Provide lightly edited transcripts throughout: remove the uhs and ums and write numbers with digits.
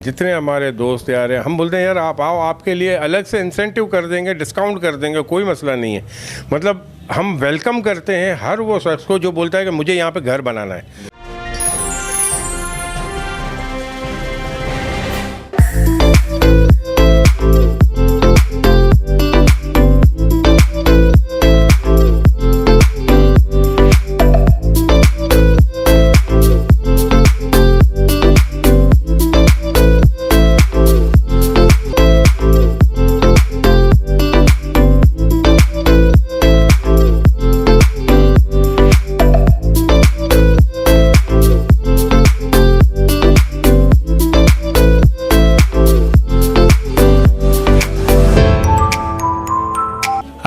जितने हमारे दोस्त यार हैं हम बोलते हैं यार आप आओ, आपके लिए अलग से इंसेंटिव कर देंगे, डिस्काउंट कर देंगे, कोई मसला नहीं है। मतलब हम वेलकम करते हैं हर वो शख्स को जो बोलता है कि मुझे यहाँ पे घर बनाना है।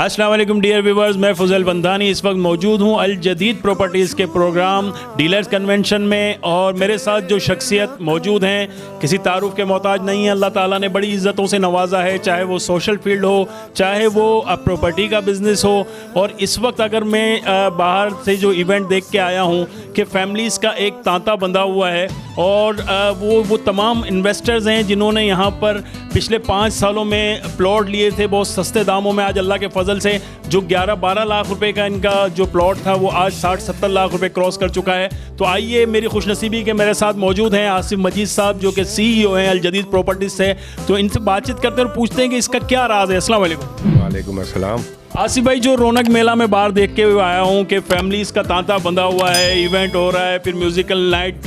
अस्सलाम वालेकुम डियर व्यूवर्स, मैं फजल बंदानी इस वक्त मौजूद हूँ अल जदीद प्रॉपर्टीज़ के प्रोग्राम डीलर्स कन्वेंशन में। और मेरे साथ जो शख्सियत मौजूद हैं किसी तारुफ के मोहताज नहीं है। अल्लाह ताला ने बड़ी इज़्ज़तों से नवाजा है, चाहे वो सोशल फील्ड हो, चाहे वो प्रॉपर्टी का बिज़नेस हो। और इस वक्त अगर मैं बाहर से जो इवेंट देख के आया हूँ कि फैमिलीज़ का एक तांता बंधा हुआ है और वो तमाम इन्वेस्टर्स हैं जिन्होंने यहाँ पर पिछले 5 सालों में प्लॉट लिए थे बहुत सस्ते दामों में। आज अल्लाह के फजल से जो 11-12 लाख रुपए का इनका जो प्लॉट था वो आज 60-70 लाख रुपए क्रॉस कर चुका है। तो आइए, मेरी खुशनसीबी के मेरे साथ मौजूद हैं आसिफ मजीद साहब जो कि CEO हैं अल जदीद प्रॉपर्टीज से। तो इनसे बातचीत करते हैं और पूछते हैं कि इसका क्या राज है। अस्सलाम वालेकुम। वालेकुम अस्सलाम। आसिफ भाई, जो रौनक मेला में बाहर देख के आया हूँ कि फैमिलीज़ का तांता बंधा हुआ है, इवेंट हो रहा है, फिर म्यूज़िकल नाइट,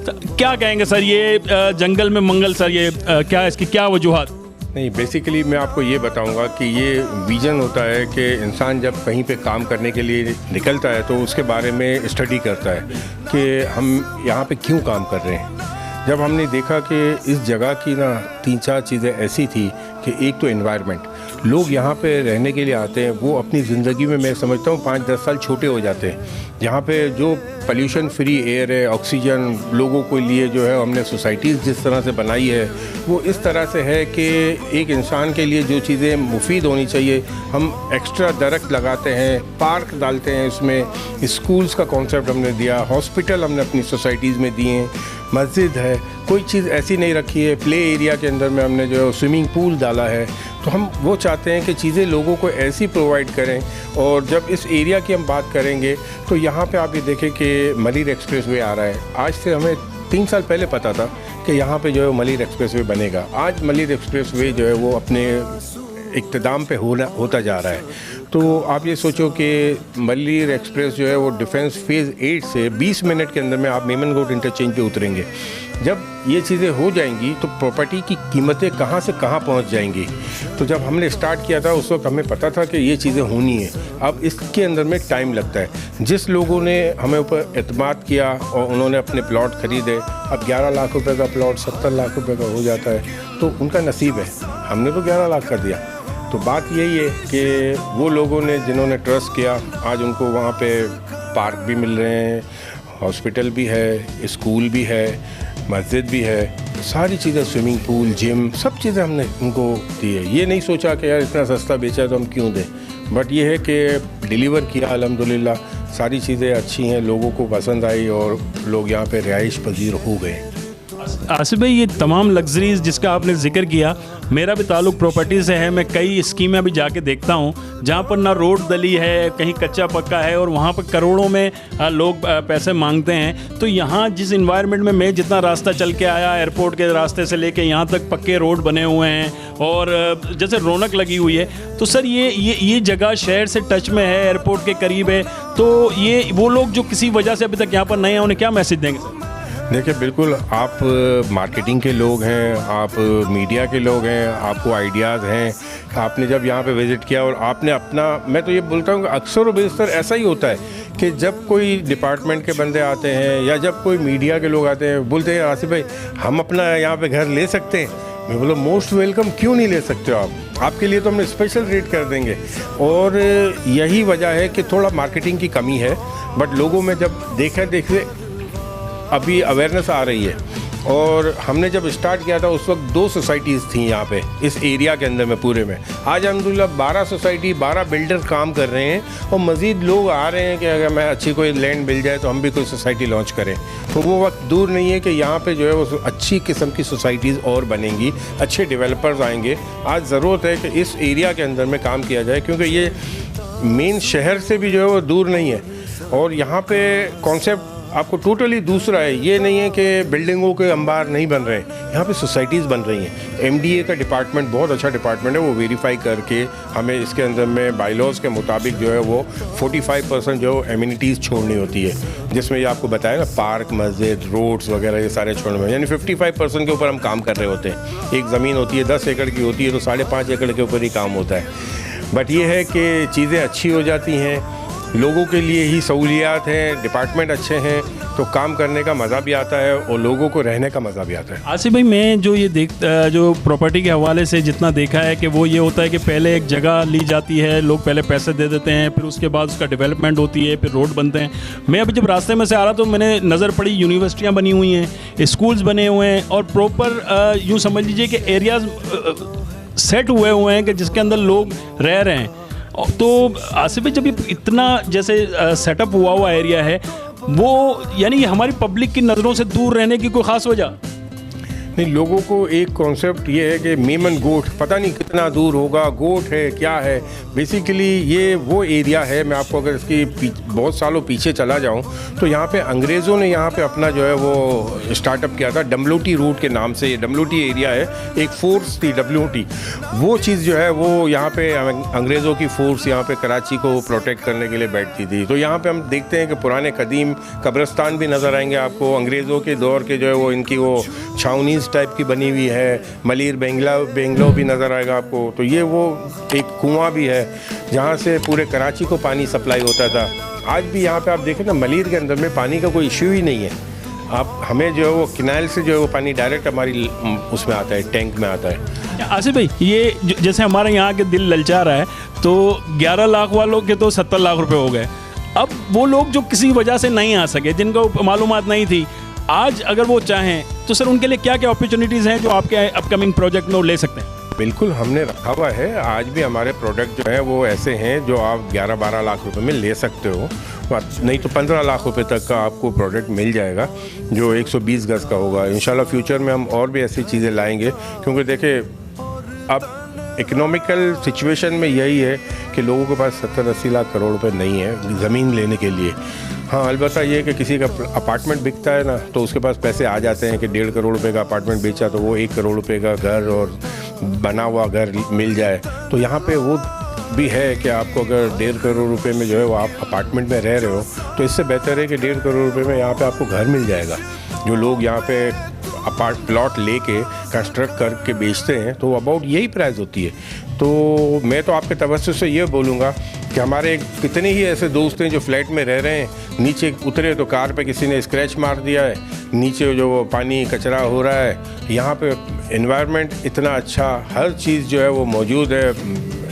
क्या कहेंगे सर ये जंगल में मंगल सर, ये क्या इसकी क्या वजूहात? नहीं, बेसिकली मैं आपको ये बताऊंगा कि ये विज़न होता है कि इंसान जब कहीं पे काम करने के लिए निकलता है तो उसके बारे में स्टडी करता है कि हम यहाँ पे क्यों काम कर रहे हैं। जब हमने देखा कि इस जगह की ना 3-4 चीज़ें ऐसी थी कि एक तो एनवायरनमेंट, लोग यहाँ पे रहने के लिए आते हैं, वो अपनी ज़िंदगी में मैं समझता हूँ 5-10 साल छोटे हो जाते हैं। यहाँ पे जो पोल्यूशन फ्री एयर है, ऑक्सीजन लोगों के लिए जो है हमने सोसाइटीज़ जिस तरह से बनाई है वो इस तरह से है कि एक इंसान के लिए जो चीज़ें मुफीद होनी चाहिए हम एक्स्ट्रा दरख्त लगाते हैं, पार्क डालते हैं, इसमें स्कूल्स का कॉन्सेप्ट हमने दिया, हॉस्पिटल हमने अपनी सोसाइटीज़ में दिए हैं, मस्जिद है, कोई चीज़ ऐसी नहीं रखी है। प्ले एरिया के अंदर में हमने जो है स्विमिंग पूल डाला है। तो हम वो चाहते हैं कि चीज़ें लोगों को ऐसी प्रोवाइड करें। और जब इस एरिया की हम बात करेंगे तो यहाँ पे आप ये देखें कि मलिर एक्सप्रेसवे आ रहा है। आज से हमें 3 साल पहले पता था कि यहाँ पे जो है मलिर एक्सप्रेसवे बनेगा। आज मलिर एक्सप्रेसवे जो है वो अपने इख्तिताम पे होता जा रहा है। तो आप ये सोचो कि मलिर एक्सप्रेस जो है वो डिफेंस फेज़ 8 से 20 मिनट के अंदर में आप मेमनगोट इंटरचेंज पे उतरेंगे। जब ये चीज़ें हो जाएंगी तो प्रॉपर्टी की कीमतें कहाँ से कहाँ पहुँच जाएंगी। तो जब हमने स्टार्ट किया था उस वक्त हमें पता था कि ये चीज़ें होनी है। अब इसके अंदर में टाइम लगता है। जिस लोगों ने हमें ऊपर एतमाद किया और उन्होंने अपने प्लॉट ख़रीदे, अब 11 लाख रुपए का प्लॉट 70 लाख रुपए का हो जाता है तो उनका नसीब है। हमने तो 11 लाख कर दिया। तो बात यही है कि वो लोगों ने जिन्होंने ट्रस्ट किया आज उनको वहाँ पे पार्क भी मिल रहे हैं, हॉस्पिटल भी है, स्कूल भी है, मस्जिद भी है, सारी चीज़ें, स्विमिंग पूल, जिम, सब चीज़ें हमने उनको दी है। ये नहीं सोचा कि यार इतना सस्ता बेचा है तो हम क्यों दें, बट ये है कि डिलीवर किया अल्हम्दुलिल्लाह। सारी चीज़ें अच्छी हैं, लोगों को पसंद आई और लोग यहाँ पे रिहाइश पजीर हो गए। आसिफ भाई, ये तमाम लग्जरीज़ जिसका आपने जिक्र किया, मेरा भी ताल्लुक़ प्रॉपर्टी से है। मैं कई स्कीमें अभी जाके देखता हूँ जहाँ पर ना रोड डली है, कहीं कच्चा पक्का है और वहाँ पर करोड़ों में लोग पैसे मांगते हैं। तो यहाँ जिस इन्वायरमेंट में मैं जितना रास्ता चल के आया, एयरपोर्ट के रास्ते से लेके यहाँ तक पक्के रोड बने हुए हैं और जैसे रौनक लगी हुई है। तो सर ये जगह शहर से टच में है, एयरपोर्ट के करीब है। तो ये वो लोग जो किसी वजह से अभी तक यहाँ पर नहीं हैं उन्हें क्या मैसेज देंगे सर? देखिए, बिल्कुल आप मार्केटिंग के लोग हैं, आप मीडिया के लोग हैं, आपको आइडियाज़ हैं। आपने जब यहाँ पे विज़िट किया और आपने अपना, मैं तो ये बोलता हूँ कि अक्सर व बेशतर ऐसा ही होता है कि जब कोई डिपार्टमेंट के बंदे आते हैं या जब कोई मीडिया के लोग आते हैं बोलते हैं आसिफ भाई हम अपना यहाँ पे घर ले सकते हैं। मैं बोला मोस्ट वेलकम, क्यों नहीं ले सकते हो आप, आपके लिए तो हम स्पेशल रेट कर देंगे। और यही वजह है कि थोड़ा मार्केटिंग की कमी है, बट लोगों में जब देखे अभी अवेयरनेस आ रही है और हमने जब स्टार्ट किया था उस वक्त 2 सोसाइटीज़ थी यहाँ पे इस एरिया के अंदर में पूरे में। आज अल्हम्दुलिल्लाह 12 सोसाइटी 12 बिल्डर काम कर रहे हैं और मज़ीद लोग आ रहे हैं कि अगर मैं अच्छी कोई लैंड मिल जाए तो हम भी कोई सोसाइटी लॉन्च करें। तो वो वक्त दूर नहीं है कि यहाँ पे जो है वो अच्छी किस्म की सोसाइटीज़ और बनेंगी, अच्छे डेवलपर्स आएंगे। आज ज़रूरत है कि इस एरिया के अंदर में काम किया जाए क्योंकि ये मेन शहर से भी जो है वो दूर नहीं है और यहाँ पे कॉन्सेप्ट आपको टोटली दूसरा है। ये नहीं है कि बिल्डिंगों के अंबार नहीं बन रहे हैं, यहाँ पे सोसाइटीज़ बन रही हैं। एमडीए का डिपार्टमेंट बहुत अच्छा डिपार्टमेंट है, वो वेरीफाई करके हमें इसके अंदर में बाईलॉज के मुताबिक जो है वो 45% जो एमिनिटीज़ छोड़नी होती है, जिसमें ये आपको बताया ना पार्क, मस्जिद, रोड्स वगैरह ये सारे छोड़ने में, यानी 55% के ऊपर हम काम कर रहे होते हैं। एक ज़मीन होती है 10 एकड़ की होती है तो 5.5 एकड़ के ऊपर ही काम होता है। बट ये है कि चीज़ें अच्छी हो जाती हैं, लोगों के लिए ही सहूलियात हैं, डिपार्टमेंट अच्छे हैं तो काम करने का मज़ा भी आता है और लोगों को रहने का मज़ा भी आता है। आसिफ भाई, मैं जो ये जो प्रॉपर्टी के हवाले से जितना देखा है कि वो ये होता है कि पहले एक जगह ली जाती है, लोग पहले पैसे दे देते हैं, फिर उसके बाद उसका डेवलपमेंट होती है, फिर रोड बनते हैं। मैं अभी जब रास्ते में से आ रहा तो मैंने नज़र पड़ी यूनिवर्सिटियाँ बनी हुई हैं, स्कूल्स बने हुए हैं और प्रॉपर यूँ समझ लीजिए कि एरियाज़ सेट हुए हैं कि जिसके अंदर लोग रह रहे हैं। तो आसिफ भाई, जब ये इतना जैसे सेटअप हुआ एरिया है वो यानी हमारी पब्लिक की नज़रों से दूर रहने की कोई ख़ास वजह नहीं, लोगों को एक कॉन्सेप्ट ये है कि मेमन गोट पता नहीं कितना दूर होगा, गोट है क्या है। बेसिकली ये वो एरिया है, मैं आपको अगर इसकी बहुत सालों पीछे चला जाऊं तो यहाँ पे अंग्रेज़ों ने यहाँ पे अपना जो है वो स्टार्टअप किया था डमलोटी रूट के नाम से। ये डमलोटी एरिया है, एक फोर्स थी डब्ल्यूटी, वो चीज़ जो है वो यहाँ पे अंग्रेज़ों की फोर्स यहाँ पे कराची को प्रोटेक्ट करने के लिए बैठती थी। तो यहाँ पे हम देखते हैं कि पुराने कदीम कब्रिस्तान भी नज़र आएंगे आपको, अंग्रेज़ों के दौर के जो है वो इनकी वो छावनीज़ टाइप की बनी हुई है, मलिर बेंगलो भी नज़र आएगा आपको। तो ये वो एक कुआं भी है जहाँ से पूरे कराची को पानी सप्लाई होता था। आज भी यहाँ पे आप देखें ना, मलिर के अंदर में पानी का कोई इशू ही नहीं है। आप हमें जो है वो कैनाल से जो है वो पानी डायरेक्ट हमारी उसमें आता है, टैंक में आता है। आसिफ भाई, ये जैसे हमारे यहाँ के दिल ललचा रहा है तो 11 लाख वालों के तो 70 लाख रुपए हो गए। अब वो लोग जो किसी वजह से नहीं आ सके, जिनको मालूमात नहीं थी, आज अगर वो चाहें तो सर उनके लिए क्या क्या अपॉर्चुनिटीज़ हैं जो आपके अपकमिंग प्रोजेक्ट में वो ले सकते हैं? बिल्कुल हमने रखा हुआ है। आज भी हमारे प्रोडक्ट जो हैं वो ऐसे हैं जो आप 11-12 लाख रुपए में ले सकते हो, नहीं तो 15 लाख रुपए तक का आपको प्रोडक्ट मिल जाएगा जो 120 गज़ का होगा। इंशाल्लाह फ्यूचर में हम और भी ऐसी चीज़ें लाएंगे क्योंकि देखिए अब इकोनॉमिकल सिचुएशन में यही है कि लोगों के पास 70-80 लाख करोड़ रुपए नहीं है ज़मीन लेने के लिए। हाँ, अलबत्ता ये कि किसी का अपार्टमेंट बिकता है ना तो उसके पास पैसे आ जाते हैं कि 1.5 करोड़ रुपए का अपार्टमेंट बेचा तो वो 1 करोड़ रुपए का घर और बना हुआ घर मिल जाए। तो यहाँ पे वो भी है कि आपको अगर 1.5 करोड़ रुपए में जो है वो आप अपार्टमेंट में रह रहे हो तो इससे बेहतर है कि 1.5 करोड़ रुपए में यहाँ पे आपको घर मिल जाएगा। जो लोग यहाँ पे प्लॉट लेके कंस्ट्रक्ट करके बेचते हैं तो अबाउट यही प्राइस होती है। तो मैं तो आपके तवज्जो से ये बोलूँगा कि हमारे कितने ही ऐसे दोस्त हैं जो फ्लैट में रह रहे हैं, नीचे उतरे तो कार पे किसी ने स्क्रैच मार दिया है, नीचे जो वो पानी कचरा हो रहा है। यहाँ पे एनवायरनमेंट इतना अच्छा, हर चीज़ जो है वो मौजूद है,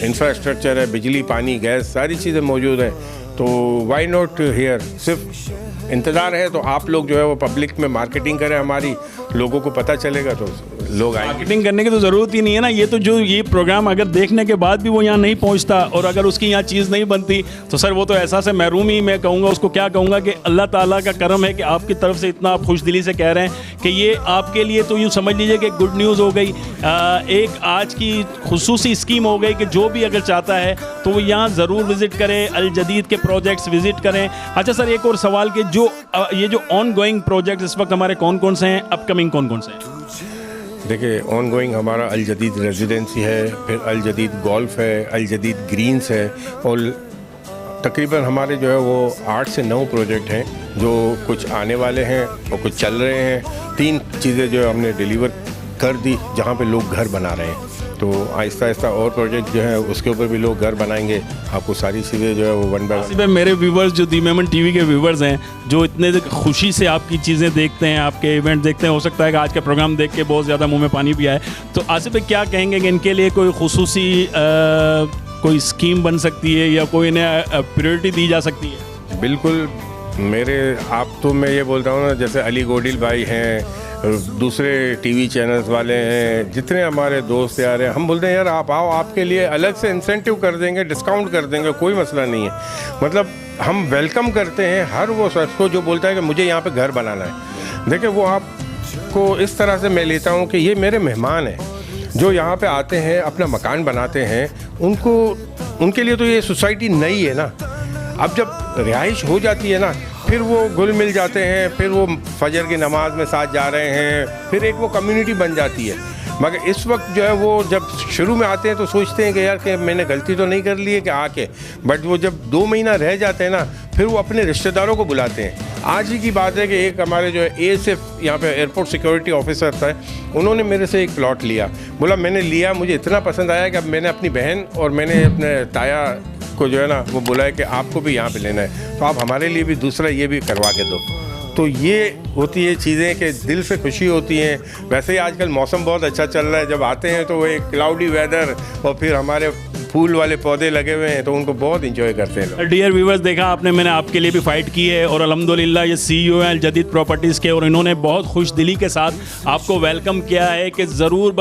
इंफ्रास्ट्रक्चर है, बिजली, पानी, गैस, सारी चीज़ें मौजूद हैं। तो वाई नॉट हियर। सिर्फ इंतज़ार है तो आप लोग जो है वो पब्लिक में मार्केटिंग करें, हमारी लोगों को पता चलेगा तो लोग आएंगे। मार्केटिंग करने की तो ज़रूरत ही नहीं है ना। ये तो जो ये प्रोग्राम अगर देखने के बाद भी वो यहाँ नहीं पहुँचता और अगर उसकी यहाँ चीज़ नहीं बनती तो सर वो तो एहसास है महरूम ही मैं कहूँगा उसको। क्या कहूँगा कि अल्लाह ताला का करम है कि आपकी तरफ से इतना आप खुश दिली से कह रहे हैं कि ये आपके लिए तो यूँ समझ लीजिए कि गुड न्यूज़ हो गई। एक आज की खुसूसी स्कीम हो गई कि जो भी अगर चाहता है तो वो यहाँ ज़रूर विज़िट करे, अल जदीद के प्रोजेक्ट्स विज़िट करें। अच्छा सर, एक और सवाल कि जो ये जो ऑन गोइंग प्रोजेक्ट इस वक्त हमारे कौन कौन से हैं, अपकमिंग कौन कौन से हैं? देखिए, ऑन गोइंग हमारा अल जदीद रेजिडेंसी है, फिर अल जदीद गोल्फ है, अल जदीद ग्रीन्स है और तकरीबन हमारे जो है वो 8 से 9 प्रोजेक्ट हैं जो कुछ आने वाले हैं और कुछ चल रहे हैं। 3 चीज़ें जो हमने डिलीवर कर दी जहाँ पे लोग घर बना रहे हैं। तो आहिस्ता आहिस्ता और प्रोजेक्ट जो है उसके ऊपर भी लोग घर बनाएंगे। आपको सारी चीज़ें जो है वो वन बाय वन। मेरे व्यूवर्स जो दी मेमन टीवी के व्यूवर्स हैं जो इतने खुशी से आपकी चीज़ें देखते हैं, आपके इवेंट देखते हैं, हो सकता है कि आज का प्रोग्राम देख के बहुत ज़्यादा मुंह में पानी भी आए, तो आसिफ भाई क्या कहेंगे कि इनके लिए कोई खुसूसी कोई स्कीम बन सकती है या कोई इन्हें प्रायोरिटी दी जा सकती है? बिल्कुल। मेरे आप तो मैं ये बोलता हूँ ना, जैसे अली गोडिल भाई हैं, दूसरे टीवी चैनल्स वाले हैं, जितने हमारे दोस्त यार हैं, हम बोलते हैं यार आप आओ, आपके लिए अलग से इंसेंटिव कर देंगे, डिस्काउंट कर देंगे, कोई मसला नहीं है। मतलब हम वेलकम करते हैं हर वो शख्स को जो बोलता है कि मुझे यहाँ पे घर बनाना है। देखिए वो आपको इस तरह से मैं लेता हूँ कि ये मेरे मेहमान हैं जो यहाँ पे आते हैं, अपना मकान बनाते हैं, उनके लिए तो ये सोसाइटी नई है ना। अब जब रिहाइश हो जाती है ना, फिर वो घुल मिल जाते हैं, फिर वो फजर की नमाज में साथ जा रहे हैं, फिर एक वो कम्युनिटी बन जाती है। मगर इस वक्त जो है वो जब शुरू में आते हैं तो सोचते हैं कि यार कि मैंने गलती तो नहीं कर ली है कि आके, बट वो जब 2 महीना रह जाते हैं ना, फिर वो अपने रिश्तेदारों को बुलाते हैं। आज ही की बात है कि एक हमारे जो है ASF यहाँ पे एयरपोर्ट सिक्योरिटी ऑफिसर था, उन्होंने मेरे से एक प्लॉट लिया। बोला मैंने लिया, मुझे इतना पसंद आया कि अब मैंने अपनी बहन और मैंने अपने ताया को जो है ना वो बोला है कि आपको भी यहाँ पे लेना है, तो आप हमारे लिए भी दूसरा ये भी करवा के दो। तो ये होती है चीज़ें कि दिल से खुशी होती हैं। वैसे ही आजकल मौसम बहुत अच्छा चल रहा है, जब आते हैं तो वो एक क्लाउडी वेदर और फिर हमारे फूल वाले पौधे लगे हुए हैं तो उनको बहुत इंजॉय करते हैं। डियर व्यूवर्स, देखा आपने, मैंने आपके लिए भी फाइट की है और अल्हम्दुलिल्लाह ये CEO हैं अल जदीद प्रॉपर्टीज़ के, और इन्होंने बहुत खुश दिली के साथ आपको वेलकम किया है कि ज़रूर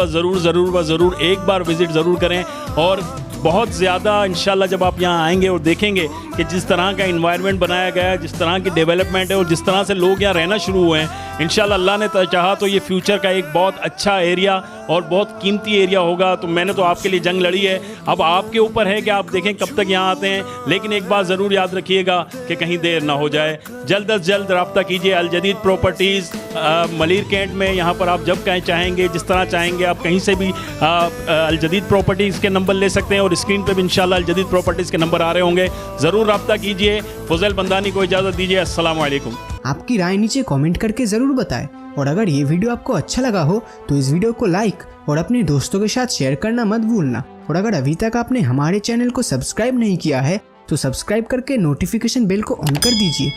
एक बार विज़िट ज़रूर करें। और बहुत ज़्यादा इंशाल्लाह जब आप यहाँ आएंगे और देखेंगे कि जिस तरह का इन्वायरमेंट बनाया गया है, जिस तरह की डेवलपमेंट है और जिस तरह से लोग यहाँ रहना शुरू हुए हैं, इंशाल्लाह अल्लाह ने चाहा तो ये फ्यूचर का एक बहुत अच्छा एरिया और बहुत कीमती एरिया होगा। तो मैंने तो आपके लिए जंग लड़ी है, अब आपके ऊपर है कि आप देखें कब तक यहाँ आते हैं। लेकिन एक बात ज़रूर याद रखिएगा कि कहीं देर ना हो जाए। जल्द अज जल्द रब्ता कीजिए अल जदीद प्रॉपर्टीज़ मलीर कैंट में। यहाँ पर आप जब कहीं चाहेंगे, जिस तरह चाहेंगे, आप कहीं से भी अल जदीद प्रॉपर्टीज़ के नंबर ले सकते हैं और स्क्रीन पे भी इंशाल्लाह अल जदीद प्रॉपर्टीज़ के नंबर आ रहे होंगे। ज़रूर रब्ता कीजिए। फुज़ैल बंदानी को इजाज़त दीजिए। अस्सलाम वालेकुम। आपकी राय नीचे कमेंट करके ज़रूर बताएं, और अगर ये वीडियो आपको अच्छा लगा हो तो इस वीडियो को लाइक और अपने दोस्तों के साथ शेयर करना मत भूलना। और अगर अभी तक आपने हमारे चैनल को सब्सक्राइब नहीं किया है तो सब्सक्राइब करके नोटिफिकेशन बेल को ऑन कर दीजिए।